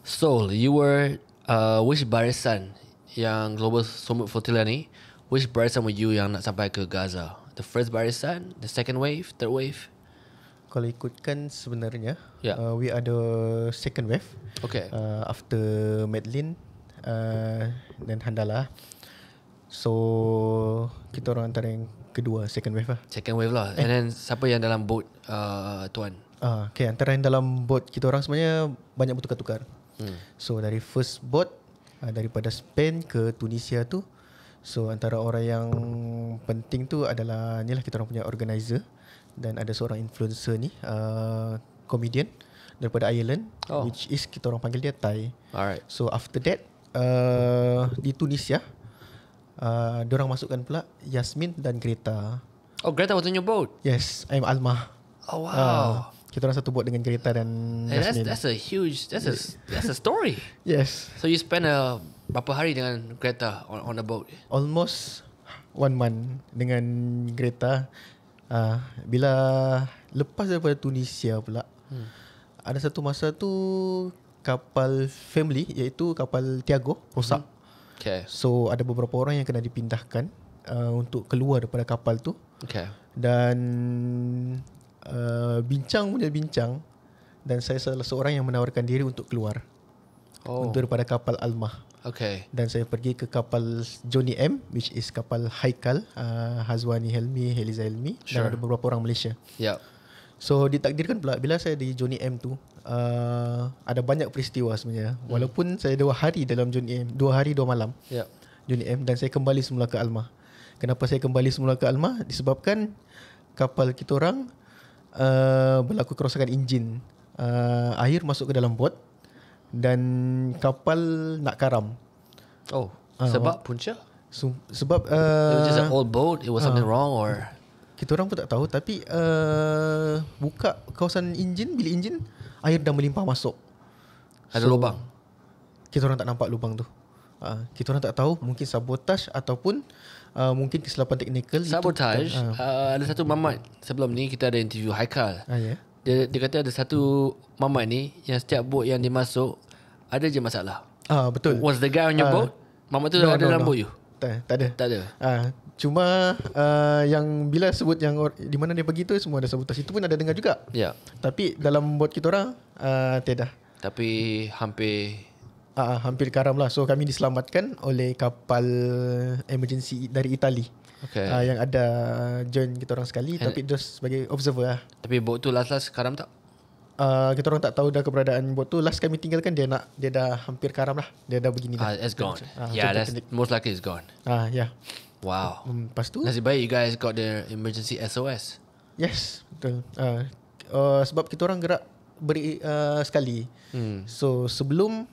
Sol, you were which barisan yang Global Summit Flotilla ni? Which barisan were you yang nak sampai ke Gaza? The first barisan, the second wave, third wave? Kalau ikutkan sebenarnya, Yeah. we are the second wave. Okay. After Medlin dan Handala. So kita orang antara yang kedua, second wave lah. Second wave lah. And then siapa yang dalam boat tuan? Okay, antara yang dalam boat kita orang sebenarnya banyak bertukar-tukar. So dari first boat daripada Spain ke Tunisia tu, so antara orang yang penting tu adalah ni lah, kita orang punya organizer. Dan ada seorang influencer ni, comedian daripada Ireland, which is kita orang panggil dia Thai. Alright. So after that, di Tunisia, diorang masukkan pula Yasmin dan Greta. Oh, Greta was on your boat? Yes, I'm Alma. Oh, wow. Kita orang satu boat dengan Greta dan Hey, Yasmin. that's a story. Yes, So you spend berapa hari dengan Greta on the boat? almost 1 month dengan Greta. Bila lepas daripada Tunisia pula, ada satu masa tu kapal family, iaitu kapal Tiago, rosak. Okay. So ada beberapa orang yang kena dipindahkan untuk keluar daripada kapal tu. Okay. Dan bincang punya bincang, dan saya salah seorang yang menawarkan diri untuk keluar untuk daripada kapal Almah. Okay. Dan saya pergi ke kapal Johnny M, which is kapal Haikal, Hazwani Helmi, Heliza Helmi, dan ada beberapa orang Malaysia. Yeah. So ditakdirkan pula bila saya di Johnny M tu, ada banyak peristiwa sebenarnya. Walaupun saya 2 hari dalam Johnny M, 2 hari 2 malam. Yeah. Johnny M, dan saya kembali semula ke Almah. Kenapa saya kembali semula ke Almah? Disebabkan kapal kita orang berlaku kerosakan enjin. Air masuk ke dalam bot dan kapal nak karam. Oh, sebab punca? Sebab It was just an old boat. It was something wrong or? kita orang pun tak tahu, tapi buka kawasan enjin, bilik enjin, air dah melimpah masuk. Ada lubang? Kita orang tak nampak lubang tu. Kita orang tak tahu, mungkin sabotaj ataupun mungkin kesilapan teknikal. Sabotage. Ada satu mamat sebelum ni kita ada interview Haikal. Ya. Dia kata ada satu mamat ni yang setiap boat yang dia masuk ada je masalah. Betul. Was the guy on your boat? Mamat tu ada dalam boat you? Tak ada. Tak ada. Cuma yang bila sebut yang di mana dia pergi tu semua ada sabotaj. Itu pun ada dengar juga. Ya. Yeah. Tapi dalam boat kita orang tiada. Tapi Hampir karam lah. So kami diselamatkan oleh kapal emergency dari Itali. Okay. Yang ada join kita orang sekali, tapi just sebagai observer lah. Tapi boat tu last karam tak? Kita orang tak tahu dah keberadaan boat tu. Last kami tinggalkan dia dah hampir karam lah. Dia dah begini dah. It's gone. Yeah, that's most likely it's gone. Ya. Wow. Lepas tu Nasib baik you guys got the emergency SOS. yes, betul. Sebab kita orang gerak sekali. So sebelum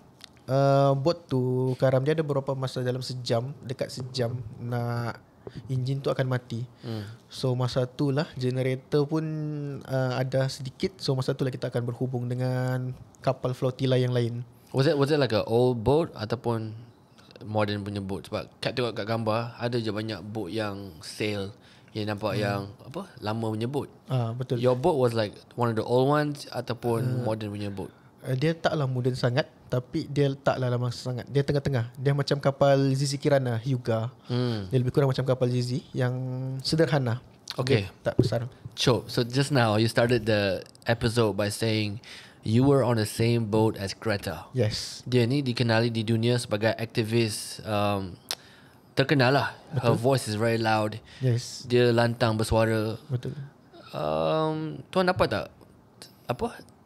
bot tu karam, dia ada beberapa masa dalam dekat sejam nak enjin tu akan mati. So masa tu lah generator pun ada sedikit. So masa tu lah kita akan berhubung dengan kapal flotilla yang lain. Was it like a old boat ataupun modern punya boat? Sebab kat tengok kat gambar ada je banyak boat yang sail yang nampak yang lama punya boat. Betul. Your boat was like one of the old ones ataupun modern punya boat? Dia taklah moden sangat, tapi dia taklah lama sangat. Dia tengah-tengah. Dia macam kapal Zizi Kirana Hyuga. Dia lebih kurang macam kapal Zizi yang sederhana. Okay. Dia tak besar. So just now you started the episode by saying you were on the same boat as Greta. Yes. Dia ni dikenali di dunia sebagai aktivis terkenal lah. Her voice is very loud. Yes. Dia lantang bersuara. Betul. Tuan dapat tak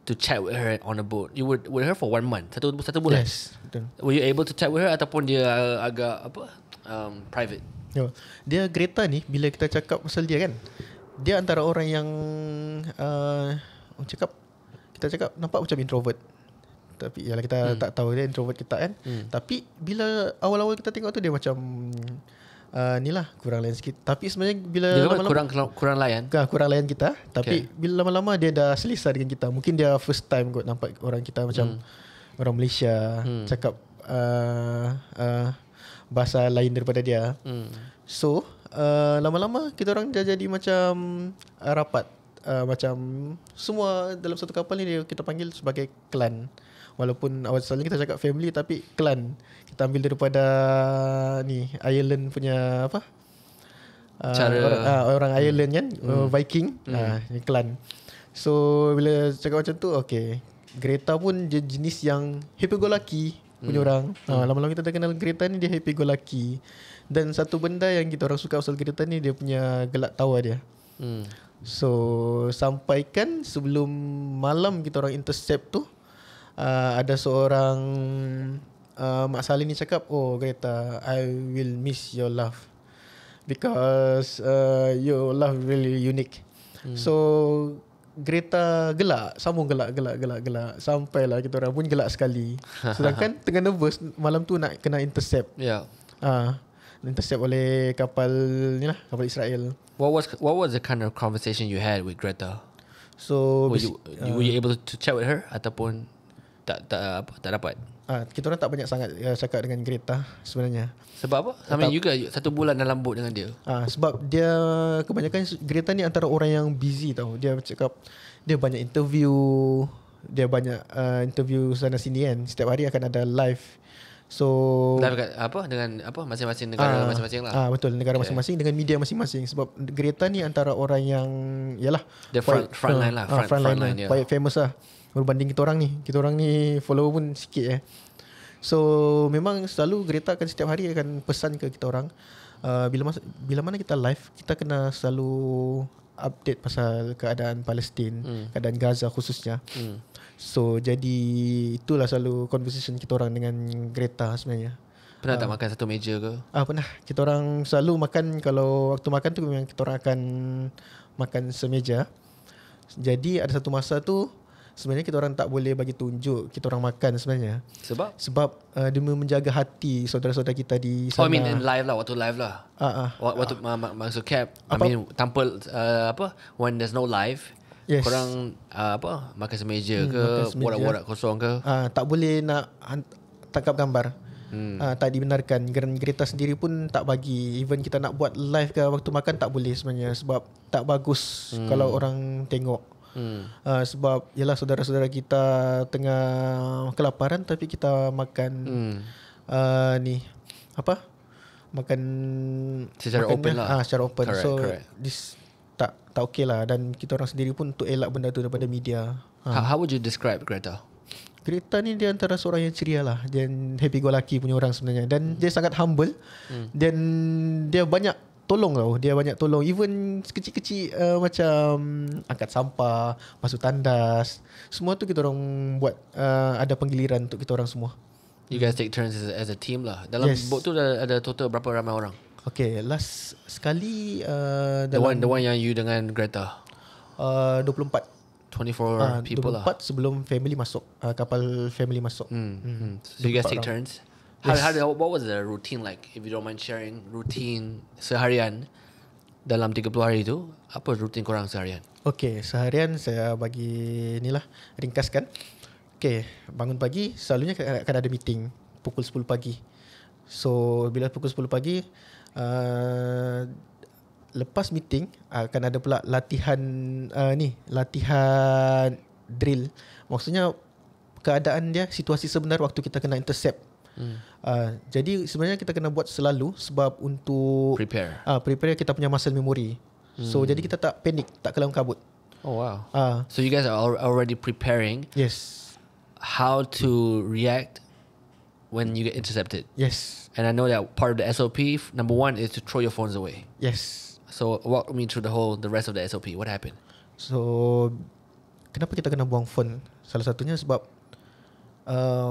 to chat with her on a boat? You were with her for 1 month, satu bulan. Yes, betul. Were you able to chat with her ataupun dia agak private? Yo, dia Greta ni, bila kita cakap pasal dia kan, dia antara orang yang kita cakap nampak macam introvert. Tapi yalah kita tak tahu dia introvert kita kan. Tapi bila awal-awal kita tengok tu dia macam ni lah kurang layan sikit. Tapi sebenarnya bila dia lama-lama kurang layan. Kurang layan kita. Tapi bila lama-lama dia dah selesa dengan kita. Mungkin dia first time kot nampak orang kita macam orang Malaysia cakap bahasa lain daripada dia. So lama-lama kita orang dah jadi macam rapat. Macam semua dalam satu kapal ni kita panggil sebagai klan. Walaupun awal selalunya kita cakap family, tapi clan. Kita ambil daripada ni Ireland punya apa, orang Ireland kan, Viking, ni clan. So bila cakap macam tu, okay, Greta pun dia jenis yang happy go lucky punya orang. Lama-lama kita dah kenal Greta ni, dia happy go lucky. Dan satu benda yang kita orang suka pasal Greta ni, dia punya gelak tawa dia. So sampaikan sebelum malam kita orang intercept tu, ada seorang Mak Saleh ni cakap, oh Greta, I will miss your laugh because your laugh really unique. So Greta gelak, sambung gelak sampailah kita orang pun gelak sekali. Sedangkan tengah nervous malam tu nak kena intercept. Intercept oleh kapal ni lah, kapal Israel. What was the kind of conversation you had with Greta? So were you able to chat with her ataupun tak dapat? Kita orang tak banyak sangat cakap dengan Greta sebenarnya. Sebab apa? Sama juga 1 bulan dalam boat dengan dia. Sebab dia kebanyakan Greta ni antara orang yang busy tau. Dia cakap dia banyak interview, dia banyak interview sana sini kan. Setiap hari akan ada live. So live kat apa dengan apa masing-masing negara masing-masing lah. Betul, negara masing-masing dengan media masing-masing. Sebab Greta ni antara orang yang yalah the front line lah, front line dia. Quite famous lah berbanding kita orang ni. Kita orang ni follower pun sikit So memang selalu Greta akan setiap hari akan pesan ke kita orang, bila mana kita live, kita kena selalu update pasal keadaan Palestin, keadaan Gaza khususnya. So jadi itulah selalu conversation kita orang dengan Greta sebenarnya. Pernah tak makan satu meja ke? Pernah. Kita orang selalu makan, kalau waktu makan tu memang kita orang akan makan semeja. Jadi ada satu masa tu sebenarnya kita orang tak boleh bagi tunjuk kita orang makan sebenarnya. Sebab demi menjaga hati saudara-saudara kita di sana. I mean in live lah, waktu live lah. Waktu maksud cap, I mean tanpa when there's no live. Yes. Korang makan semeja ke, borak-borak kosong ke? Tak boleh nak tangkap gambar. Tak dibenarkan. Greta sendiri pun tak bagi. Even kita nak buat live ke waktu makan tak boleh sebenarnya, sebab tak bagus kalau orang tengok. Sebab yalah saudara-saudara kita tengah kelaparan tapi kita makan makan secara open lah. Secara open. Correct. This tak okey lah. Dan kita orang sendiri pun untuk elak benda tu daripada media. How would you describe Greta? Greta ni dia antara seorang yang ceria lah. Dia happy go lucky punya orang sebenarnya. Dan dia sangat humble. Dan dia banyak tolong tau. Dia banyak tolong. Even kecil-kecil macam angkat sampah, basuh tandas. Semua tu kita orang buat, ada penggiliran untuk kita orang semua. You guys take turns as a team lah. Dalam boat tu ada total berapa ramai orang? Okay, last sekali the one yang you dengan Greta 24 people 24 sebelum family masuk, kapal family masuk. So you guys take turns? What was the routine like? If you don't mind sharing routine seharian dalam 30 hari tu, apa routine korang seharian? Okay, seharian saya bagi inilah, ringkaskan. Okay, bangun pagi selalunya akan ada meeting pukul 10 pagi. So bila pukul 10 pagi, lepas meeting akan ada pula latihan latihan drill. Maksudnya keadaan dia, situasi sebenar waktu kita kena intercept. Jadi sebenarnya kita kena buat selalu sebab untuk prepare kita punya muscle memory. So jadi kita tak panik, tak kelam kabut. Oh wow. So you guys are already preparing. Yes. How to react when you get intercepted. Yes. And I know that part of the SOP, number 1 is to throw your phones away. Yes. So walk me through the rest of the SOP. What happened? So kenapa kita kena buang phone? Salah satunya sebab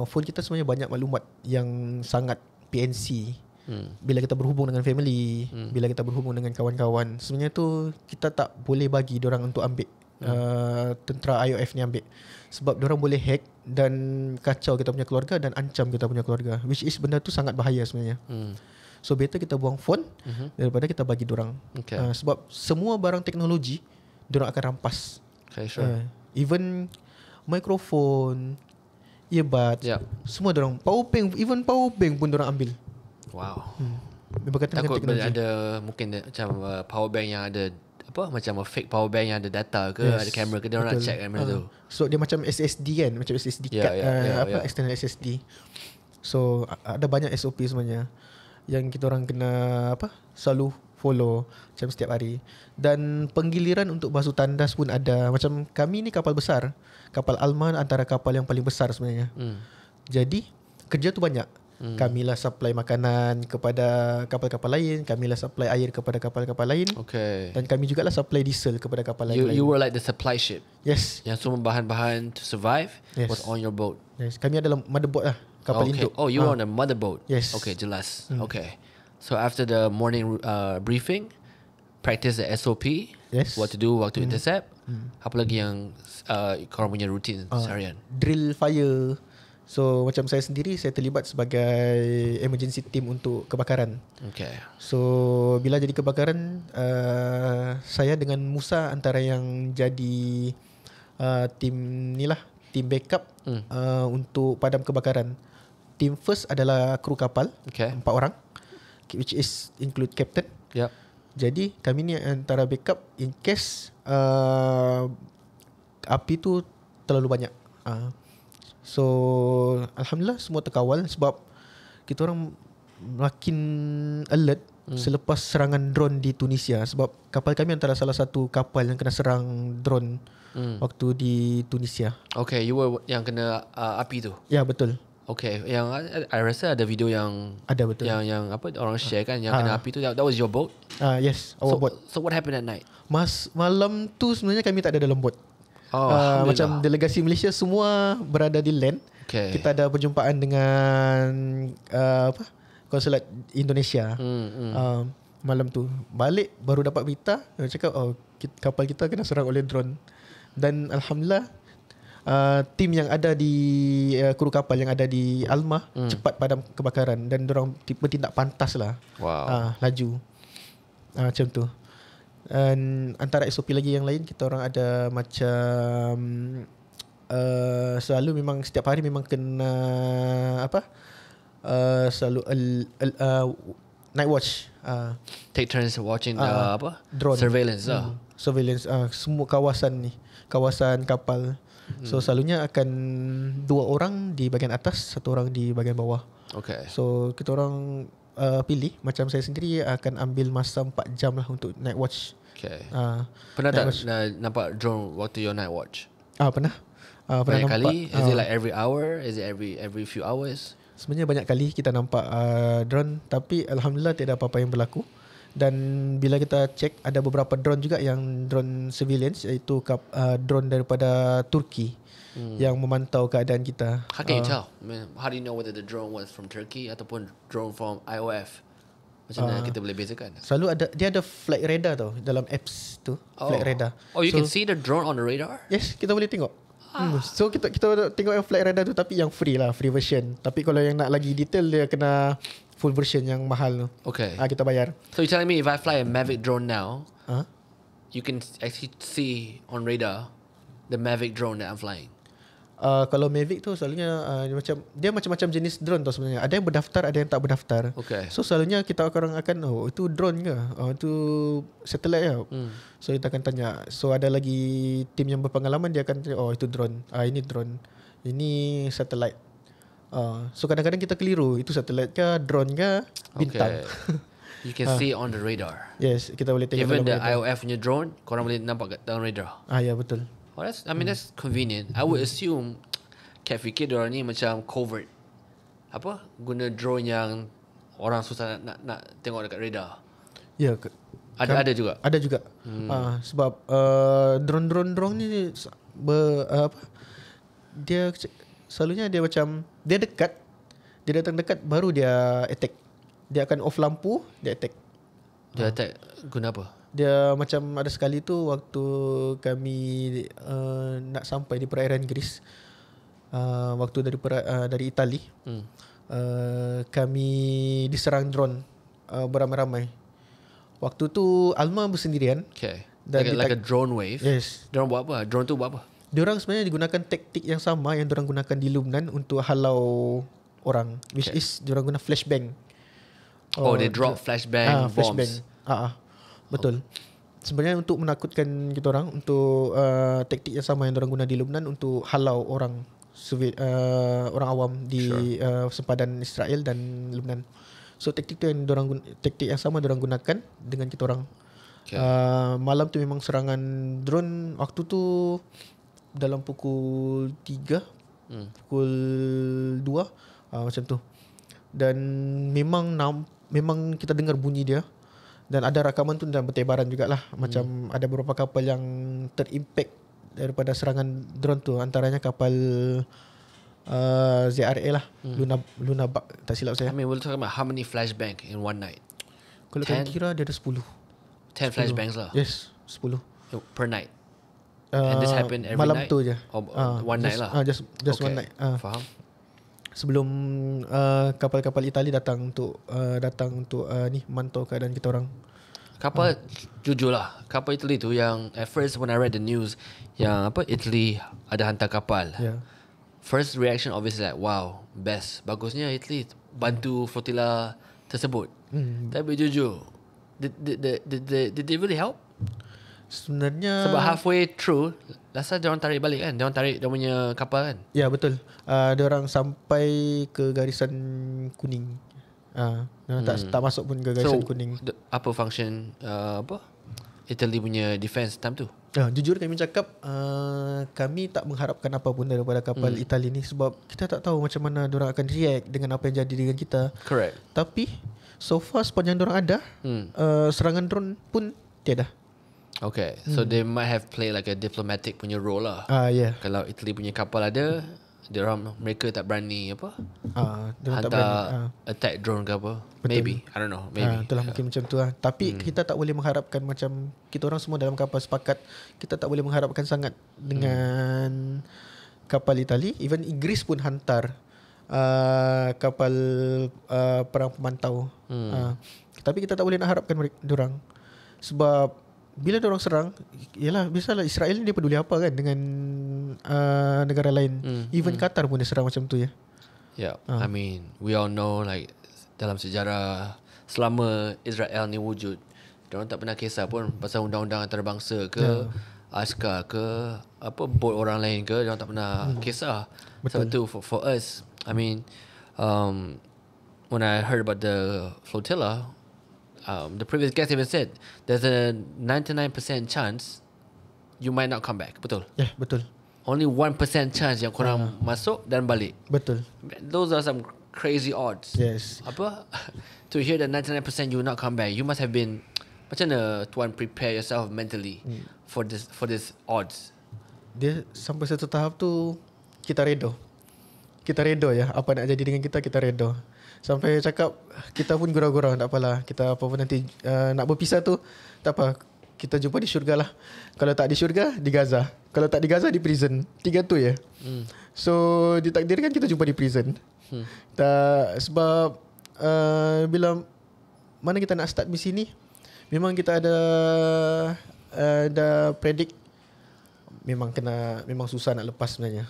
phone kita sebenarnya banyak maklumat yang sangat PNC. Bila kita berhubung dengan family, bila kita berhubung dengan kawan-kawan, sebenarnya tu kita tak boleh bagi diorang untuk ambil. Tentera IOF ni ambil. Sebab diorang boleh hack dan kacau kita punya keluarga dan ancam kita punya keluarga, which is benda tu sangat bahaya sebenarnya. So better kita buang phone daripada kita bagi diorang. Sebab semua barang teknologi diorang akan rampas. Okay, sure. Even microphone, earbuds, semua diorang, power bank pun diorang ambil. Wow. Berkaitan Takut dengan teknologi. ada mungkin macam power bank yang ada apa macam a fake power bank yang ada data ke, ada kamera ke, dia orang nak check kan benda tu. So dia macam SSD kan, macam SSD card, external SSD. So ada banyak SOP sebenarnya yang kita orang kena selalu follow macam setiap hari. Dan penggiliran untuk basuh tandas pun ada. Macam kami ni kapal besar, kapal Alma antara kapal yang paling besar sebenarnya. Jadi kerja tu banyak. Kamilah supply makanan kepada kapal-kapal lain, kamilah supply air kepada kapal-kapal lain. Okay. Dan kami juga lah supply diesel kepada kapal lain. You were like the supply ship. Yes. Yang semua bahan-bahan to survive was on your boat. Yes. Kami adalah motherboard lah, kapal induk. Oh, you were on the motherboat. Yes. Okay, jelas. Okay. So after the morning briefing, practice the SOP. Yes. What to do, waktu intercept. Apa lagi yang korang punya routine seharian? Drill fire. So macam saya sendiri, saya terlibat sebagai emergency team untuk kebakaran. Okay. So bila jadi kebakaran, saya dengan Musa antara yang jadi tim ni lah, tim backup untuk padam kebakaran. Team first adalah kru kapal, 4 orang, which is include captain. Yep. Jadi kami ni antara backup in case api tu terlalu banyak. So alhamdulillah semua terkawal sebab kita orang makin alert selepas serangan drone di Tunisia, sebab kapal kami antara salah satu kapal yang kena serang drone waktu di Tunisia. Okay, you were yang kena api tu. Ya, betul. Okay, yang I rasa ada video yang ada, betul. Yang apa orang share kan yang kena api tu, that was your boat. Yes, our boat. So what happened at night? Malam tu sebenarnya kami tak ada dalam boat. Macam delegasi Malaysia semua berada di land. Okay. Kita ada perjumpaan dengan konsulat Indonesia. Malam tu balik baru dapat berita, cakap kapal kita kena serang oleh drone. Dan alhamdulillah tim yang ada di kru kapal yang ada di Alma cepat padam kebakaran dan diorang bertindak pantas lah. Wow. Laju macam tu. Dan antara SOP lagi yang lain, kita orang ada macam selalu memang setiap hari memang kena selalu night watch. Take turns watching the drone surveillance surveillance semua kawasan kapal. So selalunya akan 2 orang di bahagian atas, 1 orang di bahagian bawah. Okay. So kita orang pilih, macam saya sendiri akan ambil masa 4 jam lah untuk night watch. Okay. Pernah tak nampak drone waktu your night watch? Pernah. Banyak kali? Is it like every hour? Is it every few hours? Sebenarnya banyak kali kita nampak drone, tapi alhamdulillah tidak ada apa-apa yang berlaku. Dan bila kita cek, ada beberapa drone juga yang drone surveillance, iaitu drone daripada Turki yang memantau keadaan kita. How can you tell? I mean, how do you know whether the drone was from Turkey ataupun drone from IOF? Macam mana kita boleh bezakan? Selalu dia ada flight radar tau dalam apps tu. Flight radar. Oh, you can see the drone on the radar? Yes, kita boleh tengok. So kita tengok yang flight radar tu, tapi yang free lah, free version. Tapi kalau yang nak lagi detail, dia kena full version yang mahal tu. Okay. Kita bayar. So you're telling me if I fly a Mavic drone now, you can actually see on radar the Mavic drone that I'm flying? Kalau Mavic tu selalunya dia macam-macam jenis drone tu sebenarnya. Ada yang berdaftar, ada yang tak berdaftar. Okay. So selalunya kita akan itu drone ke? Itu satellite ke? So kita akan tanya. So ada lagi tim yang berpengalaman, dia akan tanya, itu drone. Ini drone. Ini satellite. So kadang-kadang kita keliru, itu satellite ke, drone ke, bintang. Okay. You can see on the radar. Yes, kita boleh tengok. Even the IOF punya drone, korang boleh nampak kat dalam radar. Ya, betul. Oh, that's convenient. I would assume Kat fikir diorang ni macam covert. Guna drone yang orang susah nak tengok dekat radar. Ya, ada juga. Ada juga. Sebab drone ni dia selalunya dia macam dia dekat, dia datang dekat baru dia attack. Dia akan off lampu, dia attack. Dia attack guna apa? Dia macam ada sekali tu waktu kami nak sampai di perairan Greece, waktu dari Itali, kami diserang drone beramai-ramai. Waktu tu Alma bersendirian. Okay. Dan like a drone wave. Yes. Diorang buat apa? Drone tu buat apa? Diorang sebenarnya digunakan taktik yang sama yang diorang gunakan di Lubnan untuk halau orang, which is diorang guna flashbang. They drop flashbang bombs. Flashbang. Betul. sebenarnya untuk menakutkan kita orang, untuk taktik yang sama yang orang guna di Lebanon untuk halau orang orang awam di sempadan Israel dan Lebanon. So taktik tu yang taktik yang sama orang gunakan dengan kita orang. Okay. Malam tu memang serangan drone waktu tu dalam pukul 3, pukul 2 macam tu. Dan memang kita dengar bunyi dia. Dan ada rakaman tu dalam bertebaran jugalah. Macam ada beberapa kapal yang terimpact daripada serangan drone tu. Antaranya kapal ZRA lah. Luna Bug, tak silap saya. I mean, we'll talk about how many flashbang in one night. Kalau kalian kira dia ada 10. 10 flashbangs lah. Yes, 10. Per night. And this happened every malam night? Tu je. One night lah. Just okay. one night. Faham. Sebelum kapal-kapal Itali datang untuk ni mantau keadaan kita orang. Kapal jujur lah, kapal Italy tu yang at first when I read the news yang Italy ada hantar kapal. Yeah. First reaction obviously like wow, best. Bagusnya Italy bantu flotilla tersebut. Tapi jujur, did they really help? Sebenarnya Sebab halfway through rasa dia orang tarik balik kan. Dia orang tarik dia punya kapal kan. Ya betul. Dia orang sampai ke garisan kuning. Tak masuk pun ke garisan kuning. Apa function Italy punya defense time tu? Jujur kami cakap kami tak mengharapkan apa pun daripada kapal Itali ni sebab kita tak tahu macam mana dia orang akan react dengan apa yang jadi dengan kita. Correct. Tapi so far sepanjang dia orang ada serangan drone pun tiada. Okay, so they might have played like a diplomatic punya role lah. Yeah. Kalau Italy punya kapal ada, mereka tak berani dia tak berani attack drone ke apa. Betul. Maybe, I don't know. Maybe. Itulah mungkin macam tu lah. Tapi kita tak boleh mengharapkan macam kita orang semua dalam kapal sepakat kita tak boleh mengharapkan sangat dengan kapal Itali. Even Inggeris pun hantar kapal perang pemantau. Tapi kita tak boleh nak harapkan diorang sebab bila diorang serang, yalah biasalah Israel ni dia peduli apa kan dengan negara lain. Even Qatar pun dia serang macam tu ya. Yeah, I mean, we all know like dalam sejarah selama Israel ni wujud, diorang tak pernah kisah pun pasal undang-undang antarabangsa ke askar ke boat orang lain ke, diorang tak pernah kisah. Sebab tu for us, I mean, when I heard about the flotilla, the previous guest even said there's a 99% chance you might not come back. Betul? Ya, betul. Only 1% chance yang korang masuk dan balik. Betul. Those are some crazy odds. Yes. To hear that 99% you will not come back, you must have been macam mana tuan prepare yourself mentally for this odds. Dia sampai satu tahap tu kita redo. Kita redo ya. Apa nak jadi dengan kita redo. Sampai cakap kita pun gurau-gurau, tak apalah. Kita apa pun nanti nak berpisah tu, tak apa. Kita jumpa di syurga lah. Kalau tak di syurga, di Gaza. Kalau tak di Gaza, di prison. 3 tu ya. So ditakdirkan kita jumpa di prison. Sebab bila mana kita nak start misi ni, memang kita ada predict memang susah nak lepas sebenarnya.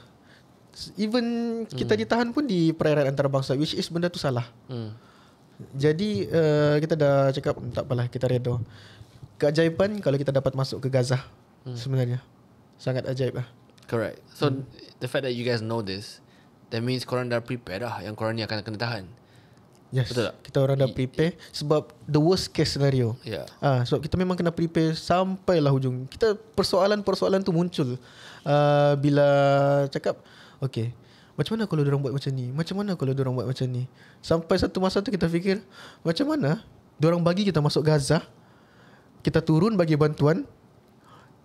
Even kita ditahan pun di perairan antarabangsa, which is benda tu salah. Jadi kita dah cakap tak apalah, kita redo. Keajaiban kalau kita dapat masuk ke Gaza sebenarnya. Sangat ajaib lah. Correct. So the fact that you guys know this, that means korang dah prepare dah yang korang ni akan kena tahan. Yes. Betul tak? Kita orang dah prepare sebab the worst case scenario. Yeah. Sebab kita memang kena prepare sampailah hujung. Kita persoalan tu muncul bila cakap okay, macam mana kalau diorang buat macam ni? Macam mana kalau diorang buat macam ni? Sampai satu masa tu kita fikir, macam mana diorang bagi kita masuk Gaza, kita turun bagi bantuan,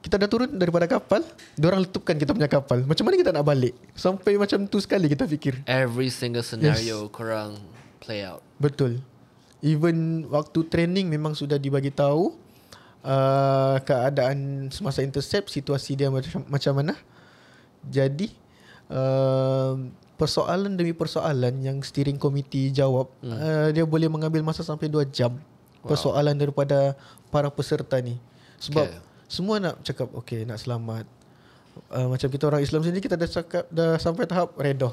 kita dah turun daripada kapal, diorang letupkan kita punya kapal. Macam mana kita nak balik? Sampai macam tu sekali kita fikir. Every single scenario korang play out. Betul. Even waktu training memang sudah dibagi tahu keadaan semasa intercept, situasi dia macam mana. Jadi persoalan demi persoalan yang steering committee jawab, dia boleh mengambil masa sampai 2 jam. Persoalan daripada para peserta ni. Sebab semua nak cakap okay, nak selamat. Macam kita orang Islam sendiri, kita dah cakap dah sampai tahap redo.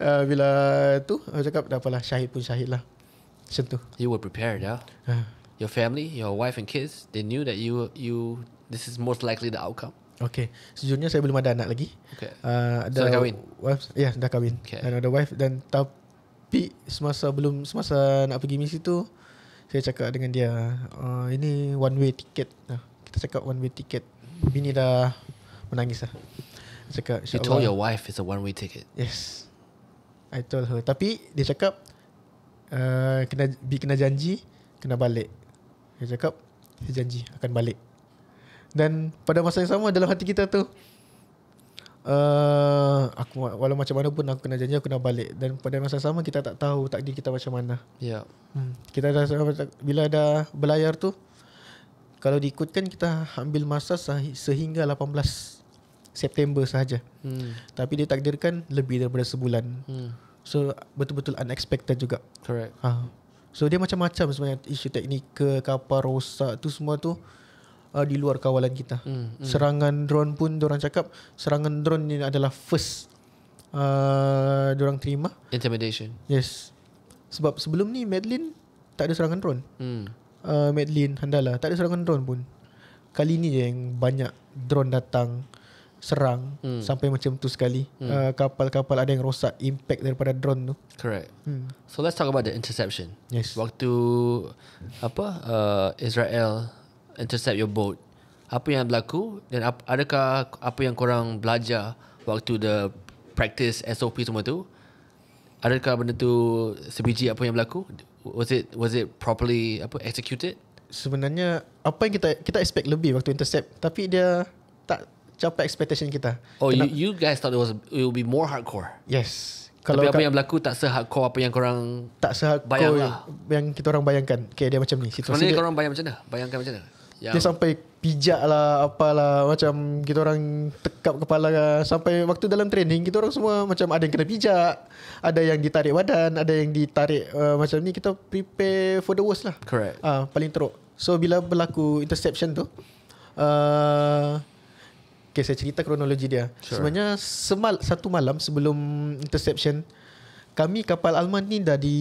Bila tu cakap dah apalah, syahid pun syahid lah. Macam tu. You were prepared, yeah? your family, your wife and kids, they knew that you this is most likely the outcome? Okay, sejujurnya saya belum ada anak lagi. Okay. Ada So dah kahwin? Wife, ya, dah kahwin. Okay. Dan ada wife. Dan tapi semasa nak pergi misi tu, saya cakap dengan dia, ini one way ticket. Kita cakap one way ticket. Bini dah menangis lah. Cakap, You told your wife it's a one-way ticket. yes, I told her. Tapi dia cakap kena janji, kena balik. Dia cakap dia janji akan balik. Dan pada masa yang sama dalam hati kita tu, aku walau macam mana pun aku kena janji, aku kena balik. Dan pada masa yang sama kita tak tahu takdir kita macam mana. Yeah. Kita dah, bila dah berlayar tu, kalau diikutkan kita ambil masa sehingga 18 September sahaja. Tapi ditakdirkan lebih daripada sebulan. So betul-betul unexpected juga. Correct. So dia macam-macam sebenarnya, isu teknikal, kapal rosak tu semua tu di luar kawalan kita. Serangan drone pun diorang cakap serangan drone ni adalah first diorang terima. Intimidation. Yes. Sebab sebelum ni Madeline tak ada serangan drone. Madeline, Handala tak ada serangan drone pun. Kali ni je yang banyak drone datang serang sampai macam tu sekali. Kapal-kapal ada yang rosak impact daripada drone tu. Correct. So let's talk about the interception. Yes. Waktu Israel intercept your boat, apa yang berlaku dan adakah apa yang korang belajar waktu the practice SOP semua tu? Adakah benda tu sebiji apa yang berlaku? Was it properly executed? Sebenarnya apa yang kita expect lebih waktu intercept, tapi dia tak capai expectation kita. Oh, you guys thought it will be more hardcore. Yes. Tapi apa yang berlaku tak se-hardcore apa yang korang tak se-hardcore yang kita orang bayangkan. Okay, dia macam ni. Sebenarnya korang bayangkan macam mana? Dia sampai pijak lah, apalah, macam kita orang tekap kepala lah. Sampai waktu dalam training kita orang semua macam ada yang kena pijak, ada yang ditarik badan, ada yang ditarik macam ni. Kita prepare for the worst lah. Correct. Paling teruk. So bila berlaku interception tu, okay, saya cerita kronologi dia. Sure. Sebenarnya satu malam sebelum interception, kami kapal Alman ni dah di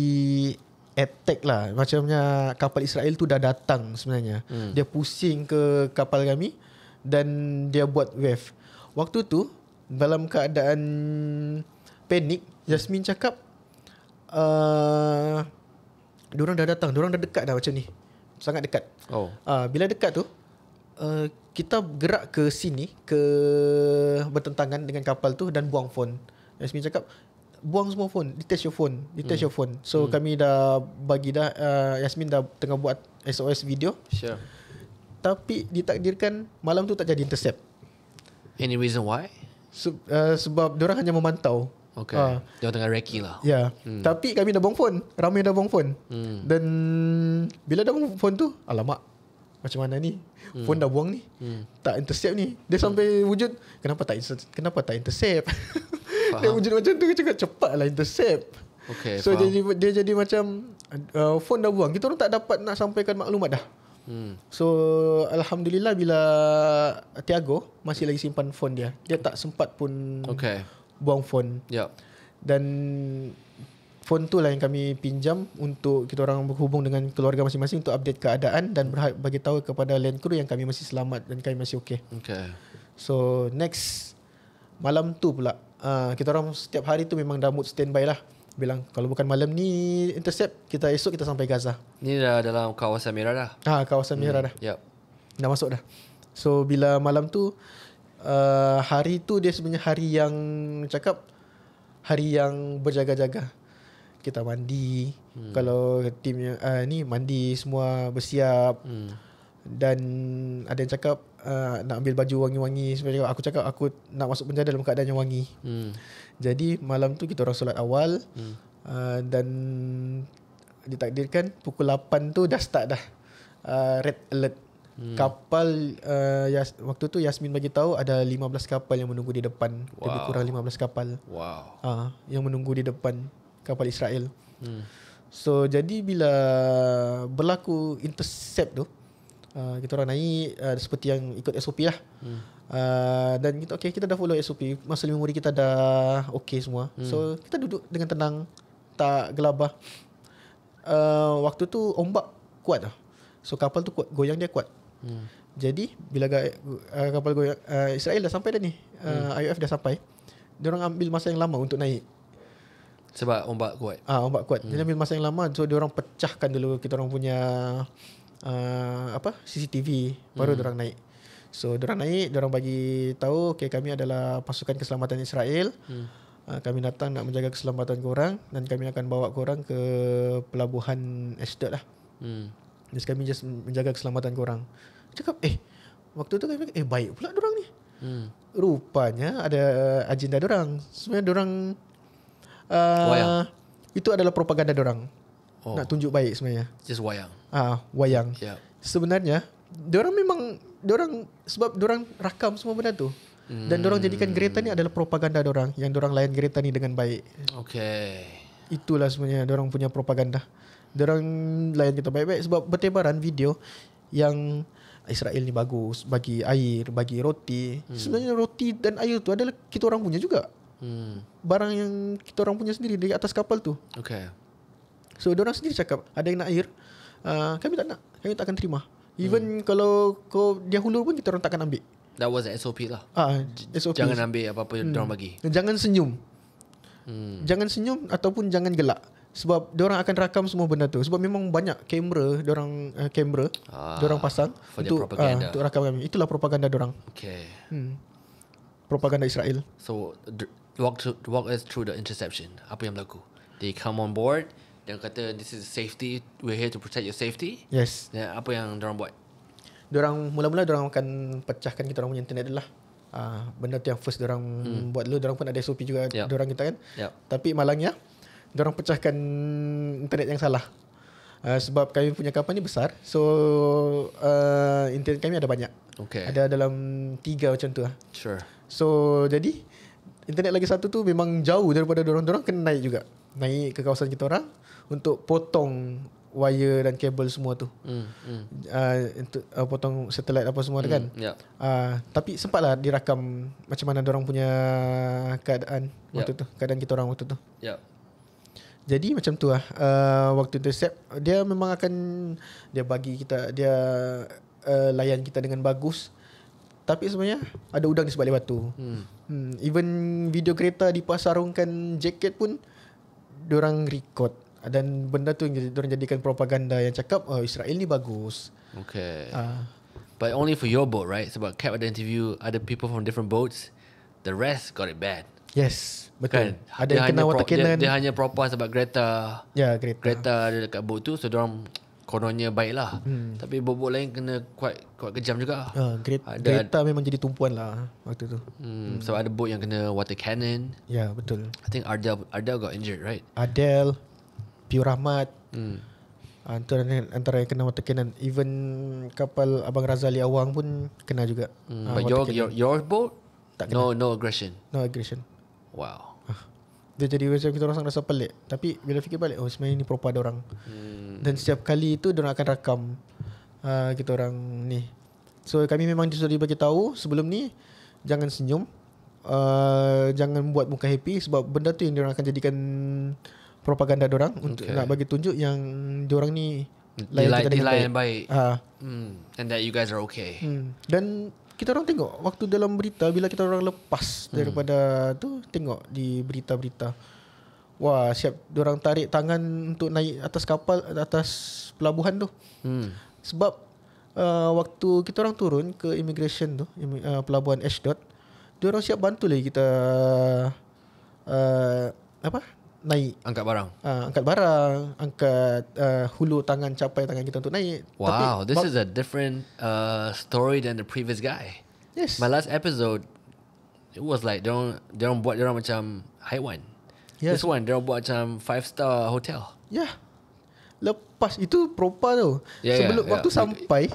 attack lah. Macamnya kapal Israel tu dah datang sebenarnya. Dia pusing ke kapal kami dan dia buat wave. Waktu tu dalam keadaan panik, Yasmin cakap diorang dah datang, diorang dah dekat dah macam ni. Sangat dekat. Bila dekat tu kita gerak ke sini, ke bertentangan dengan kapal tu dan buang phone. Yasmin cakap buang semua phone, detach your phone. So kami dah bagi dah, Yasmin dah tengah buat SOS video. Sure. Tapi ditakdirkan malam tu tak jadi intercept. Any reason why? Sebab diorang hanya memantau. Okay. Diorang tengah recce lah. Ya. Tapi kami dah buang phone, ramai dah buang phone. Dan bila dah buang phone tu, alamak, macam mana ni? Phone dah buang ni. Tak intercept ni. Dia sampai wujud, kenapa tak intercept? Dia wujud macam tu, cakap cepatlah intercept. Okay, so dia jadi macam phone dah buang, kita orang tak dapat nak sampaikan maklumat dah. So alhamdulillah bila Tiago masih lagi simpan phone dia tak sempat pun buang phone. Yep. Dan phone tu lah yang kami pinjam untuk kita orang berhubung dengan keluarga masing-masing untuk update keadaan dan bagi tahu kepada land crew yang kami masih selamat dan kami masih okey. Okay. So next malam tu pula kita orang setiap hari tu memang dah mood standby lah. Bilang kalau bukan malam ni intercept, esok kita sampai Gaza. Ni dah dalam kawasan merah dah. Kawasan merah dah. Yep. Dah masuk dah. So bila malam tu hari tu dia sebenarnya hari yang berjaga-jaga. Kita mandi, kalau timnya ni mandi semua bersiap. Dan ada yang cakap nak ambil baju wangi-wangi. Sebenarnya aku cakap aku nak masuk penjara dalam keadaan yang wangi. Jadi malam tu kita orang solat awal. Dan ditakdirkan pukul 8 tu dah start dah red alert. Kapal waktu tu Yasmin bagi tahu ada 15 kapal yang menunggu di depan. Lebih kurang 15 kapal. Yang menunggu di depan kapal Israel. So jadi bila berlaku intercept tu, kita orang naik seperti yang ikut SOP lah. Dan kita dah follow SOP. Masa memori kita dah okay semua. So kita duduk dengan tenang, tak gelabah. Waktu tu ombak kuat lah. So kapal tu kuat, goyang dia kuat. Jadi bila kapal goyang, Israel dah sampai dah ni, IOF dah sampai. Diorang ambil masa yang lama untuk naik. Sebab ombak kuat. Ombak kuat. Jadi ambil masa yang lama. So diorang pecahkan dulu kita orang punya CCTV, baru diorang naik. So diorang naik, diorang bagi tahu, okay, kami adalah pasukan keselamatan Israel. Kami datang nak menjaga keselamatan korang dan kami akan bawa korang ke pelabuhan Ashdod lah. Jadi kami just menjaga keselamatan korang. Cakap waktu tu kami baik pula diorang ni. Rupanya ada agenda diorang. Sebenarnya diorang itu adalah propaganda diorang. Nak tunjuk baik sebenarnya. Just wayang. Wayang. Yeah. Sebenarnya diorang memang sebab diorang rakam semua benda tu. Dan diorang jadikan kereta ni adalah propaganda diorang, yang diorang layan kereta ni dengan baik. Okay. Itulah sebenarnya diorang punya propaganda. Diorang layan kita baik-baik sebab bertebaran video yang Israel ni bagus, bagi air, bagi roti. Sebenarnya roti dan air tu adalah kita orang punya juga. Barang yang kita orang punya sendiri di atas kapal tu. Okay. So diorang sendiri cakap ada yang nak air, kami tak nak, kami tak akan terima. Even kalau dia hulur pun kita orang takkan ambil. That was the SOP lah. SOP. Jangan ambil apa-apa yang diorang bagi. Jangan senyum. Jangan senyum ataupun jangan gelak. Sebab diorang akan rakam semua benda tu. Sebab memang banyak kamera diorang pasang untuk rakam kami. Itulah propaganda diorang. Okay. Propaganda Israel. So walk us through the interception. Apa yang berlaku? They come on board. Dia kata this is safety. We're here to protect your safety. Yes. Dan apa yang diorang buat? Mula-mula diorang akan pecahkan kita orang punya internet dulu lah. Benda tu yang first diorang buat dulu. Diorang pun ada SOP juga diorang kita kan. Tapi malangnya diorang pecahkan internet yang salah. Sebab kami punya kapal ni besar. So internet kami ada banyak. Okay. Ada dalam 3 macam tu lah. Sure. So jadi internet lagi satu tu memang jauh daripada diorang. Diorang kena naik juga. Naik ke kawasan kita orang untuk potong wire dan kabel semua tu. Untuk potong satelit apa semua tu kan. Tapi sempatlah dirakam macam mana diorang punya keadaan waktu tu, keadaan kita orang waktu tu. Jadi macam tu lah. Waktu intercept dia memang akan bagi kita, dia layan kita dengan bagus. Tapi sebenarnya ada udang di sebalik batu. Even video kereta dipasarungkan jaket pun diorang record. Dan benda tu yang diorang jadikan propaganda yang cakap Israel ni bagus. Okay. But only for your boat, right? Sebab Cap ada interview other people from different boats. The rest got it bad. Yes, betul. Kan? Ada yang kena water cannon. Dia hanya proper sebab Greta. Ya, Greta ada dekat boat tu. So diorang kononnya baik lah. Tapi boat lain kena quite kejam juga. Greta memang jadi tumpuan lah waktu tu. Sebab ada boat yang kena water cannon. Ya, betul. I think Ardell got injured, right? Ardell, Piu Rahmat, antara yang kena water cannon. Even kapal Abang Razali Awang pun kena juga. But your boat? Tak kena. No aggression. No aggression. Wow. Dia jadi macam kita orang rasa pelik. Tapi bila fikir balik, sebenarnya ini propaganda orang. Dan setiap kali itu diorang akan rakam kita orang ni. So kami memang sudah dibagi tahu sebelum ni, jangan senyum, jangan buat muka happy. Sebab benda tu yang diorang akan jadikan propaganda diorang untuk nak bagi tunjuk yang diorang ni layan baik. And that you guys are okay. Dan kita orang tengok waktu dalam berita, bila kita orang lepas daripada tu, tengok di berita-berita, wah, siap diorang tarik tangan untuk naik atas kapal, atas pelabuhan tu. Sebab waktu kita orang turun ke immigration tu, pelabuhan Ashdod, diorang siap bantu lagi kita naik, angkat barang, angkat hulu tangan, capai tangan kita untuk naik. Wow. Tapi, this is a different story than the previous guy. Yes. My last episode, it was like diorang buat diorang macam haiwan. Yes. This one diorang buat macam 5-star hotel. Lepas itu proper tu. Sebelum waktu sampai,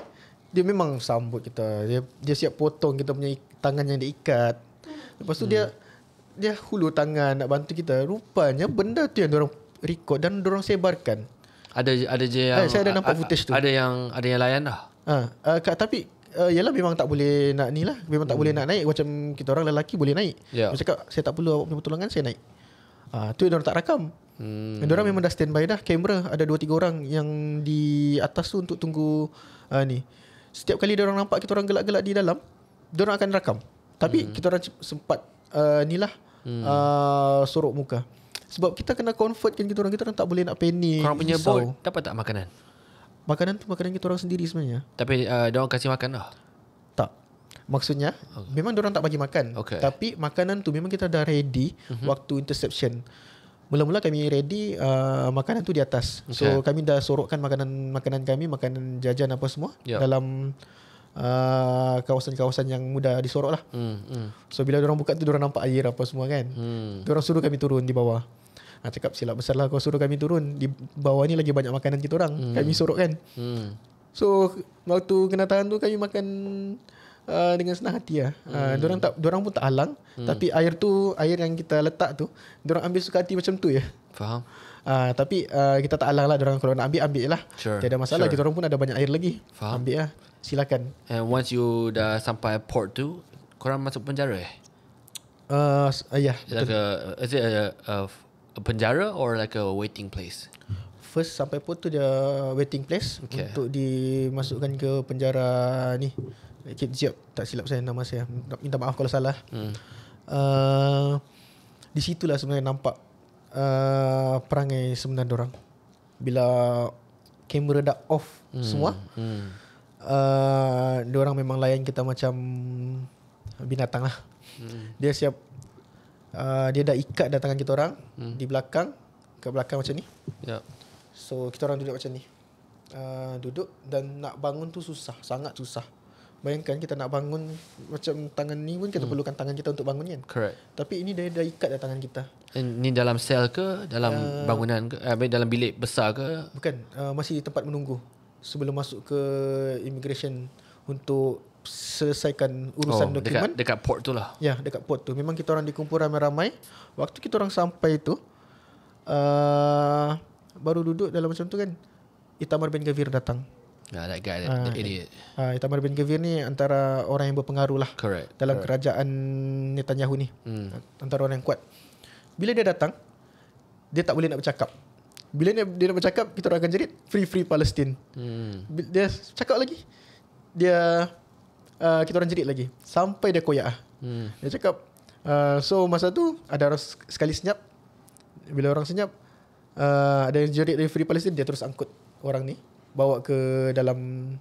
dia memang sambut kita. Dia siap potong kita punya tangan yang diikat. Lepas tu dia hulur tangan nak bantu kita. Rupanya benda tu yang diorang record dan diorang sebarkan. Ada je yang saya ada nampak footage tu. Ada yang layan dah. Tapi yalah, memang tak boleh nak ni lah. Memang tak boleh nak naik. Macam kita orang lelaki boleh naik. Dia cakap, saya tak perlu awak punya pertolongan, saya naik. Tu diorang tak rakam. Diorang memang dah standby dah. Kamera ada 2-3 orang yang di atas tu untuk tunggu ni. Setiap kali diorang nampak kita orang gelak-gelak di dalam, diorang akan rakam. Tapi kita orang sempat sorok muka. Sebab kita kena convertkan kita orang tak boleh nak panik. Korang punya risau. boat dapat tak makanan? Makanan tu makanan kita orang sendiri sebenarnya. Tapi diorang kasih makan lah? Tak. Maksudnya memang diorang tak bagi makan. Tapi makanan tu memang kita dah ready waktu interception. Mula-mula kami ready makanan tu di atas. So kami dah sorokkan makanan kami, makanan jajan apa semua dalam kawasan-kawasan yang mudah disorok lah. So bila diorang buka tu diorang nampak air apa semua kan. Diorang suruh kami turun di bawah. Cakap silap besar lah kau suruh kami turun. Di bawah ni lagi banyak makanan kita orang. Kami sorok kan. So waktu kena tahan tu kami makan dengan senang hati lah. Diorang pun tak halang. Tapi air yang kita letak tu, diorang ambil suka hati macam tu ya. Faham. Tapi kita tak halang lah. Diorang kalau nak ambil lah. Tiada masalah. Kita orang pun ada banyak air lagi. Faham. Ambil lah. Silakan. And once you dah sampai port tu, korang masuk penjara Ya. Is it a penjara or like a waiting place? First sampai port tu dia waiting place untuk dimasukkan ke penjara ni. Cape Diop, tak silap saya nama saya. Minta maaf kalau salah. Di situlah sebenarnya nampak perangai sebenar diorang. Bila kamera dah off semua, diorang memang layan kita macam binatang lah. Dia siap, dia dah ikat dah tangan kita orang di belakang, ke belakang macam ni. So kita orang duduk macam ni, duduk dan nak bangun tu susah, sangat susah. Bayangkan kita nak bangun macam tangan ni pun kita perlukan tangan kita untuk bangun kan. Correct. Tapi ini dia dah ikat dah tangan kita. Ini dalam sel ke, dalam bangunan ke, dalam bilik besar ke? Bukan, masih di tempat menunggu sebelum masuk ke immigration untuk selesaikan urusan dokumen. Dekat port tu lah. Ya, dekat port tu. Memang kita orang dikumpul ramai-ramai. Waktu kita orang sampai tu, baru duduk dalam macam tu kan, Itamar Ben Gvir datang. That guy, the idiot. Itamar Ben Gvir ni antara orang yang berpengaruh lah. Correct. Dalam kerajaan Netanyahu ni. Antara orang yang kuat. Bila dia datang, dia tak boleh nak bercakap. Bila dia nak bercakap, kita orang akan jerit Free Palestine. Dia cakap lagi, kita orang jerit lagi sampai dia koyak. Dia cakap so masa tu ada orang sekali senyap. Bila orang senyap, ada yang jerit dari Free Palestine, dia terus angkut orang ni, bawa ke dalam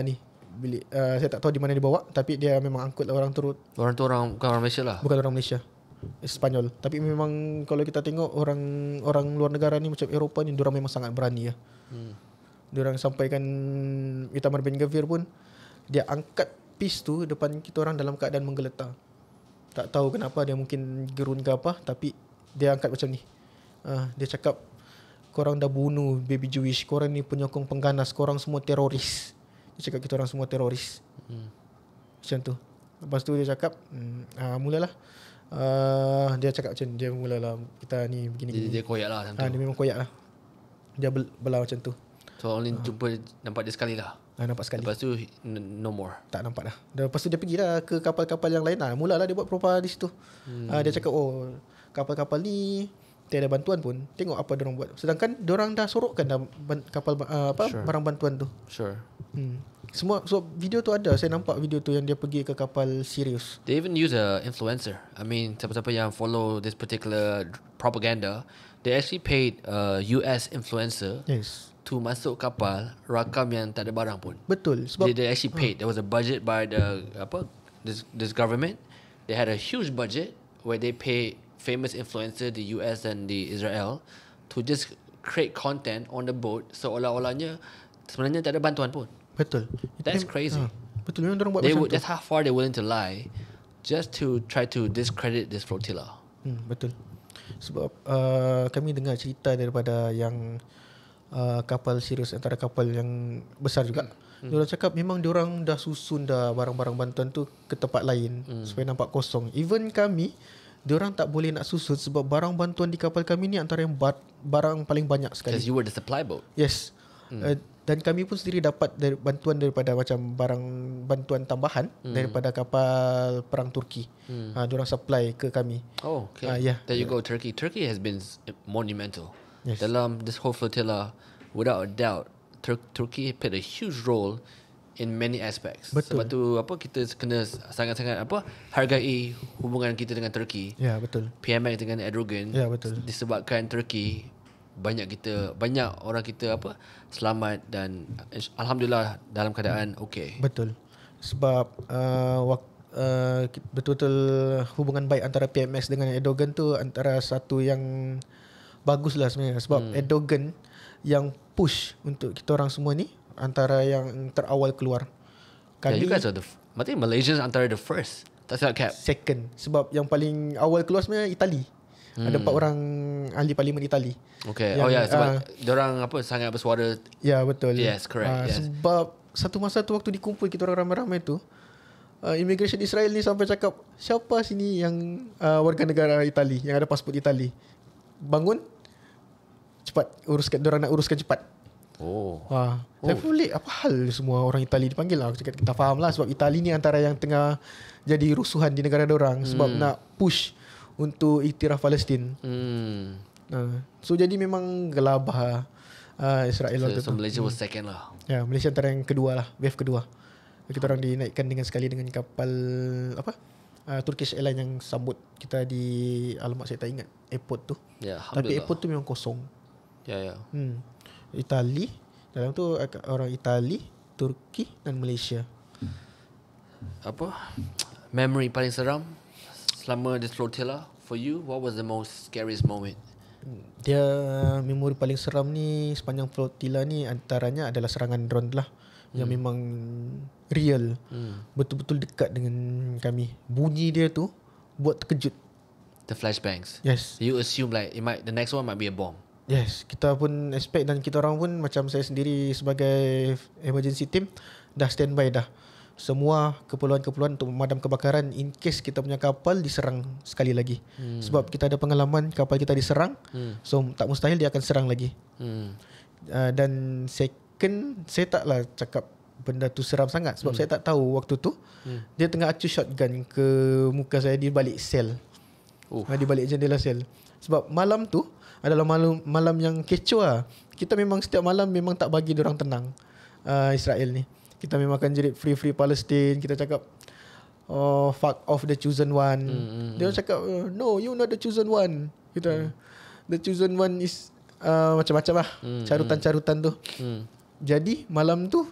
ni bilik. Saya tak tahu di mana dibawa, tapi dia memang angkut orang turut. Orang tu bukan orang Malaysia lah. Bukan orang Malaysia, Spanyol. Tapi memang kalau kita tengok orang luar negara ni macam Eropah ni, diorang memang sangat berani ya. Diorang sampaikan Itamar Ben Gvir pun, dia angkat pis tu depan kita orang dalam keadaan menggeletar. Tak tahu kenapa, dia mungkin gerun ke apa, tapi dia angkat macam ni. Dia cakap, korang dah bunuh baby Jewish, korang ni penyokong pengganas, korang semua teroris. Dia cakap kita orang semua teroris. Macam tu. Lepas tu dia cakap mulalah dia cakap macam, dia mulalah kita ni begini. Dia koyak lah macam tu. Dia memang koyak lah. Dia belah macam tu. So only jumpa, nampak dia sekali lah. Nampak sekali. Lepas tu no more. Tak nampak dah. Lepas tu dia pergi dah ke kapal-kapal yang lain. Mulalah dia buat propa di situ. Dia cakap kapal-kapal ni tiada bantuan pun. Tengok apa diorang buat. Sedangkan diorang dah sorokkan dah kapal barang bantuan tu. Semua. So video tu ada. Saya nampak video tu yang dia pergi ke kapal Sirius. They even use a influencer. I mean, siapa-siapa yang follow this particular propaganda, they actually paid a US influencer to masuk kapal, rakam yang tak ada barang pun. Betul. Sebab they actually paid. There was a budget by this government. They had a huge budget where they pay famous influencer, the US and the Israel, to just create content on the boat seolah-olahnya sebenarnya tak ada bantuan pun. Betul. That's crazy. Betul, memang orang buat macam tu. That's how far they're willing to lie just to try to discredit this flotilla. Betul. Sebab kami dengar cerita daripada yang kapal Sirius, antara kapal yang besar juga. Diorang cakap memang diorang dah susun dah barang-barang bantuan tu ke tempat lain supaya nampak kosong. Even kami, diorang tak boleh nak susun sebab barang bantuan di kapal kami ni antara yang barang paling banyak sekali. Because you were the supply boat. Yes. Dan kami pun sendiri dapat bantuan daripada macam barang bantuan tambahan daripada kapal perang Turki. Diorang supply ke kami. Oh, okay. Yeah. There you go, Turkey. Turkey has been monumental. Yes. Dalam this whole flotilla, without a doubt, Turkey played a huge role in many aspects. Betul. Sebab tu kita kena sangat-sangat hargai hubungan kita dengan Turkey. Ya, betul. PMX dengan Erdogan. Ya, betul. Disebabkan Turkey banyak orang kita selamat dan alhamdulillah dalam keadaan okey. Betul. Sebab betul-betul hubungan baik antara PMX dengan Erdogan tu antara satu yang bagus lah sebenarnya. Sebab Erdogan yang push untuk kita orang semua ni antara yang terawal keluar. Yeah, you guys are I think Malaysians antara the first. Tak silap Cap. Second. Sebab yang paling awal keluar sebenarnya Itali. Ada 4 orang ahli parlimen Itali. Okay. Sebab diorang sangat bersuara. Ya, betul. Yes, correct. Yes. Sebab satu masa tu waktu dikumpul kita orang ramai-ramai tu, immigration Israel ni sampai cakap, siapa sini yang warga negara Itali, yang ada pasport Itali? Bangun, cepat diorang nak uruskan cepat. Saya pelik, apa hal semua orang Itali dipanggil lah. Aku cakap kita faham lah, sebab Itali ni antara yang tengah jadi rusuhan di negara diorang sebab nak push untuk iktiraf Palestin. So jadi memang gelabah Israel waktu tu. So Malaysia was second lah. Ya, Malaysia antara yang kedua lah, wave kedua. Kita orang dinaikkan dengan kapal Turkish Airlines yang sambut kita di, alamat saya tak ingat airport tu. Ya, tapi airport tu memang kosong. Ya. Itali, dalam tu orang Itali, Turki dan Malaysia. Memory paling seram selama this flotilla for you? What was the most scariest moment? Dia memori paling seram ni sepanjang flotilla ni antaranya adalah serangan drone lah, yang memang real, betul-betul dekat dengan kami. Bunyi dia tu buat terkejut. The flashbangs. Yes. You assume like the next one might be a bomb. Yes, kita pun expect, dan kita orang pun macam saya sendiri sebagai emergency team dah standby dah. Semua keperluan-keperluan untuk memadam kebakaran in case kita punya kapal diserang sekali lagi. Sebab kita ada pengalaman kapal kita diserang, so tak mustahil dia akan serang lagi. Dan second, saya taklah cakap benda tu seram sangat sebab saya tak tahu waktu tu dia tengah acu shotgun ke muka saya di balik sel. Di balik jendela sel. Sebab malam tu adalah malam yang kecoh lah. Kita memang setiap malam memang tak bagi diorang tenang, Israel ni. Kita memang akan jerit free Palestine. Kita cakap fuck off the chosen one. Dia cakap no, you not the chosen one. Kita the chosen one is macam-macam lah carutan-carutan tu. Jadi malam tu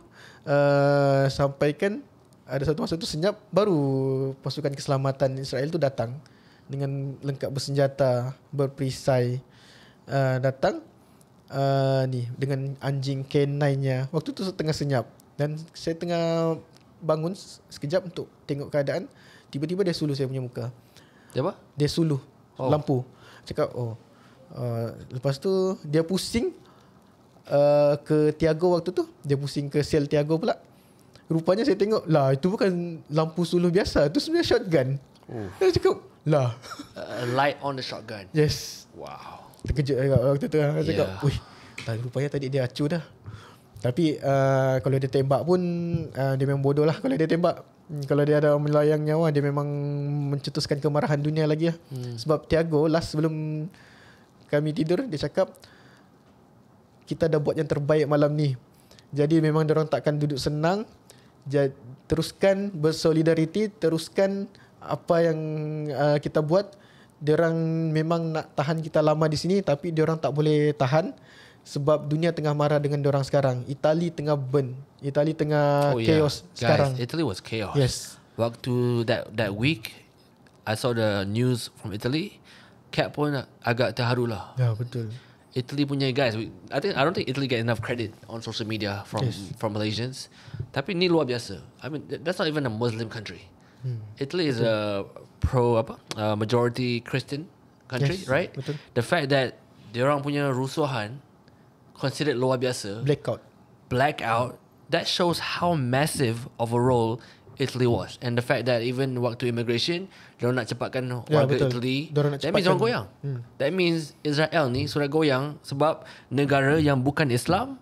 sampaikan ada satu masa tu senyap, baru pasukan keselamatan Israel tu datang dengan lengkap bersenjata, berperisai, datang ni dengan anjing K9-nya. Waktu tu tengah senyap dan saya tengah bangun sekejap untuk tengok keadaan. Tiba-tiba dia suluh saya punya muka. Dia apa? Dia suluh lampu. Cakap lepas tu dia pusing ke Tiago waktu tu. Dia pusing ke sel Tiago pula. Rupanya saya tengok, lah itu bukan lampu suluh biasa, itu sebenarnya shotgun. Dia cakap, lah a light on the shotgun. Yes. Wow. Terkejut waktu tu. Saya cakap, wih, rupanya tadi dia acu dah. Tapi kalau dia tembak pun dia memang bodoh lah kalau dia tembak. Kalau dia ada melayang nyawa, dia memang mencetuskan kemarahan dunia lagi lah. Sebab Tiago last sebelum kami tidur, dia cakap, kita dah buat yang terbaik malam ni. Jadi memang diorang takkan duduk senang. Teruskan bersolidariti, teruskan apa yang kita buat. Diorang memang nak tahan kita lama di sini, tapi diorang tak boleh tahan sebab dunia tengah marah dengan diorang sekarang. Itali tengah burn. Itali tengah chaos sekarang. Guys, Italy was chaos. Yes. Waktu that week, I saw the news from Italy. Cap pun agak terharu lah. Ya, betul. Italy punya guys, I don't think Italy get enough credit on social media from Malaysians. Tapi ni luar biasa. I mean, that's not even a Muslim country. Italy is a majority Christian country, yes, right? Betul. The fact that diorang punya rusuhan considered luar biasa, blackout, that shows how massive of a role Italy was. And the fact that even waktu immigration, diorang nak cepatkan warga Italy, that means diorang goyang. That means Israel ni sudah goyang sebab negara yang bukan Islam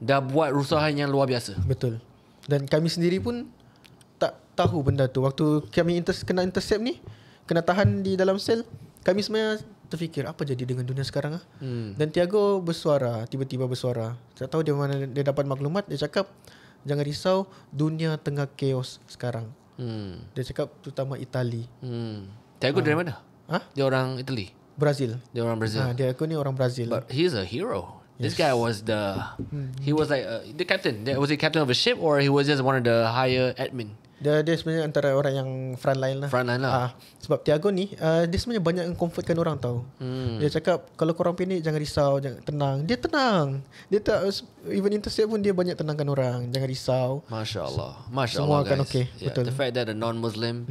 dah buat rusuhan yang luar biasa. Betul. Dan kami sendiri pun tak tahu benda tu. Waktu kami kena intercept ni, kena tahan di dalam sel, kami sebenarnya terfikir apa jadi dengan dunia sekarang Dan Tiago tiba-tiba bersuara. Tak tahu dia mana dia dapat maklumat. Dia cakap, jangan risau, dunia tengah chaos sekarang. Dia cakap terutama Itali. Tiago dari mana? Dia orang Italy. Brazil. Dia orang Brazil. Dia ni orang Brazil. But he's a hero. This guy was he was like the captain. Was he captain of a ship or he was just one of the higher admin? Dia sebenarnya antara orang yang frontline lah. Sebab Tiago ni dia sebenarnya banyak comfortkan orang tau. Dia cakap kalau korang panik jangan risau, jangan tenang. Dia tenang. Dia tak even intercept pun dia banyak tenangkan orang. Jangan risau. Masya-Allah. Semua akan guys. okay. Betul. The fact that a non-Muslim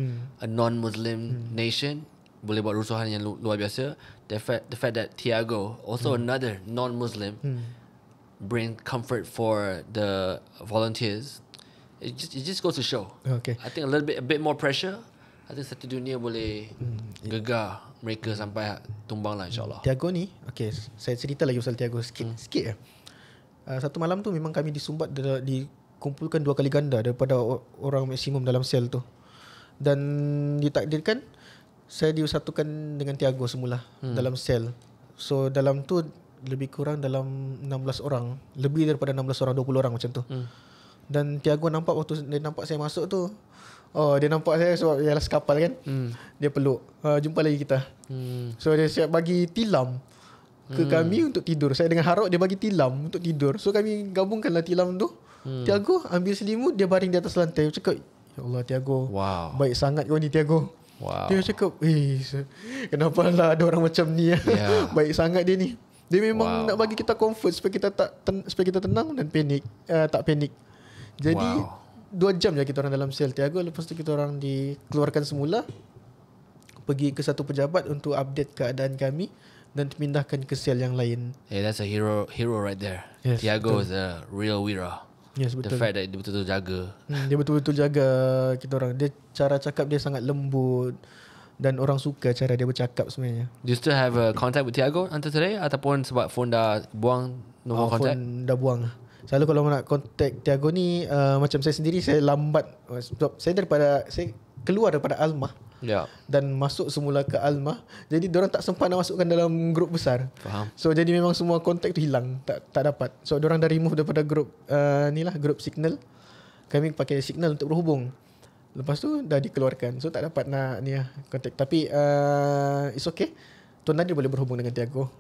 nation boleh buat rusuhan yang luar biasa. The fact that Tiago also another non-Muslim bring comfort for the volunteers. It just goes to show. Okay. I think a bit more pressure. I think satu dunia boleh gegar mereka sampai tumbang lah, insyaAllah. Tiago ni, okay, saya cerita lagi pasal Tiago sikit ya. Satu malam tu memang kami disumbat, dikumpulkan 2 kali ganda daripada orang maksimum dalam sel tu. Dan ditakdirkan saya disatukan dengan Tiago semula dalam sel. So dalam tu lebih kurang dalam 16 orang, lebih daripada 16 orang, 20 orang macam tu. Dan Tiago nampak waktu dia nampak saya masuk tu, dia nampak saya sebab ialah sekapal kan. Dia peluk, jumpa lagi kita. So dia siap bagi tilam ke kami untuk tidur. Saya dengan harap dia bagi tilam untuk tidur. So kami gabungkanlah tilam tu. Tiago ambil selimut, dia baring di atas lantai. Dia cakap, ya Allah Tiago, baik sangat kau ni Tiago. Dia cakap, kenapa lah ada orang macam ni Baik sangat dia ni. Dia memang nak bagi kita comfort supaya kita tenang dan tak panik. Jadi 2 jam je kita orang dalam sel Tiago. Lepas tu kita orang dikeluarkan semula, pergi ke satu pejabat untuk update keadaan kami dan dipindahkan ke sel yang lain. That's a hero right there. Yes, Tiago betul. is a real wira. Yes, betul. The fact that dia betul-betul jaga. Dia betul-betul jaga kita orang. Dia cara cakap dia sangat lembut dan orang suka cara dia bercakap sebenarnya. Do you still have a contact with Tiago until today ataupun sebab phone dah buang nombor kontak? Phone dah buang. Selalu kalau nak contact Tiago ni, macam saya sendiri saya lambat. Sebab saya keluar daripada Almah dan masuk semula ke Almah. Jadi diorang tak sempat nak masukkan dalam grup besar. Faham. So jadi memang semua kontak tu hilang, tak dapat. So diorang dah remove daripada grup grup Signal. Kami pakai Signal untuk berhubung. Lepas tu dah dikeluarkan. So tak dapat nak kontak. Tapi it's okay. Tuan Nadir boleh berhubung dengan Tiago.